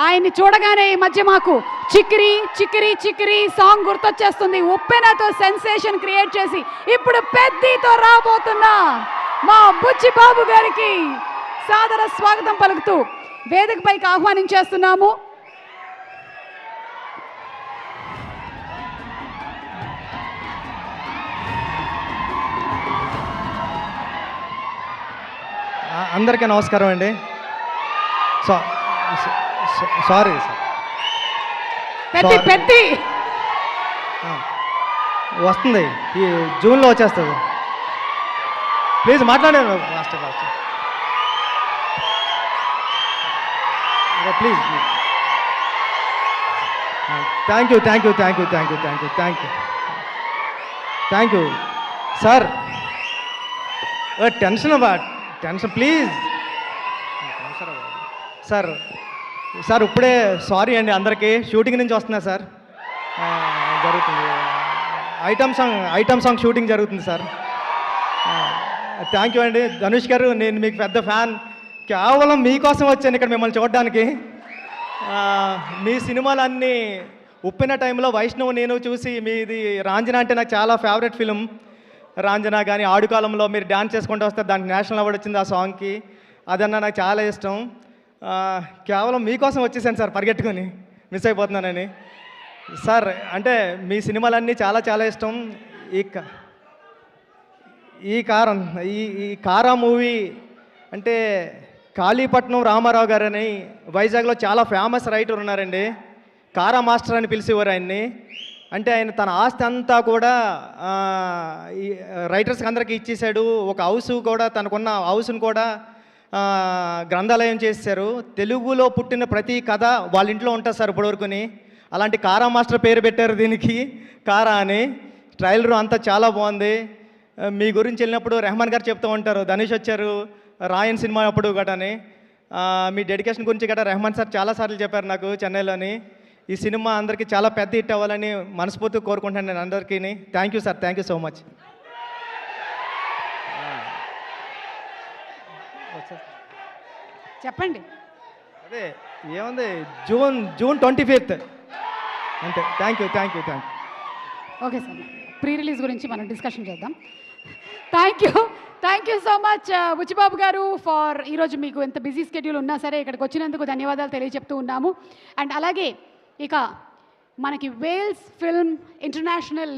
ఆయన్ని చూడగానే ఈ మధ్య మాకు చిక్కిరి చిక్కిరి చిక్కిరి సాంగ్ గుర్తొచ్చేస్తుంది. ఉప్పెనతో సెన్సేషన్ క్రియేట్ చేసి ఇప్పుడు పెద్దతో రాబోతున్న మా బుచ్చి బాబు గారికి సాదర స్వాగతం పలుకుతూ వేదికపైకి ఆహ్వానించేస్తున్నాము. అందరికీ నమస్కారం అండి. సారీ పెద్ద వస్తుంది, ఈ జూన్లో వచ్చేస్తుంది. ప్లీజ్ మాట్లాడాను fast please. Thank you sir. Tension please sir. ఇప్పుడే సారీ అండి అందరికీ. షూటింగ్ నుంచి వస్తున్నా సార్, జరుగుతుంది ఐటమ్ సాంగ్ షూటింగ్ జరుగుతుంది సార్. థ్యాంక్ యూ అండి ధనుష్ గారు, నేను మీకు పెద్ద ఫ్యాన్. కేవలం మీకోసం వచ్చాను ఇక్కడ మిమ్మల్ని చూడడానికి. మీ సినిమాలన్నీ ఉప్పిన టైంలో వైష్ణవ్ నేను చూసి మీది రాంజనా అంటే నాకు చాలా ఫేవరెట్ ఫిలిం. రాంజనా కానీ ఆడుకాలంలో మీరు డ్యాన్స్ చేసుకుంటూ వస్తే దానికి నేషనల్ అవార్డు వచ్చింది ఆ సాంగ్కి. అదన్నా నాకు చాలా ఇష్టం. కేవలం మీకోసం వచ్చేసాను సార్, పరిగెట్టుకొని మిస్ అయిపోతున్నానని. సార్ అంటే మీ సినిమాలన్నీ చాలా చాలా ఇష్టం. ఈ కారా మూవీ అంటే కాళీపట్నం రామారావు గారని వైజాగ్లో చాలా ఫేమస్ రైటర్ ఉన్నారండి. కారా మాస్టర్ అని పిలిచేవారు ఆయన్ని. అంటే ఆయన తన ఆస్తి అంతా కూడా ఈ రైటర్స్కి అందరికీ ఇచ్చేసాడు. ఒక హౌస్ కూడా, తనకున్న హౌస్ను కూడా గ్రంథాలయం చేశారు. తెలుగులో పుట్టిన ప్రతి కథ వాళ్ళ ఇంట్లో ఉంటుంది సార్ ఇప్పటివరకుని. అలాంటి కారా మాస్టర్ పేరు పెట్టారు దీనికి, కారా అని. ట్రైలర్ అంతా చాలా బాగుంది. మీ గురించి వెళ్ళినప్పుడు రెహమాన్ గారు చెప్తూ ఉంటారు, ధనుష్ వచ్చారు రాయన్ సినిమా అప్పుడు గటని. మీ డెడికేషన్ గురించి గట్రా రెహమాన్ సార్ చాలాసార్లు చెప్పారు నాకు చెన్నైలోని. ఈ సినిమా అందరికీ చాలా పెద్ద హిట్ అవ్వాలని మనస్ఫూర్తిగా కోరుకుంటాను నేను అందరికీ. Thank you sir, thank you so much. చెప్పండి. అదే ఏముంది, జూన్ 25th అంతే. Thank you. Okay sir, pre release గురించి మనం డిస్కషన్ చేద్దాం. Thank you so much Buchibabu గారు ఫర్ ఈరోజు మీకు ఎంత బిజీ స్కెడ్యూల్ ఉన్నా సరే ఇక్కడికి వచ్చినందుకు ధన్యవాదాలు తెలియజెప్తూ ఉన్నాము. అండ్ అలాగే ఇక మనకి వేల్స్ ఫిల్మ్ ఇంటర్నేషనల్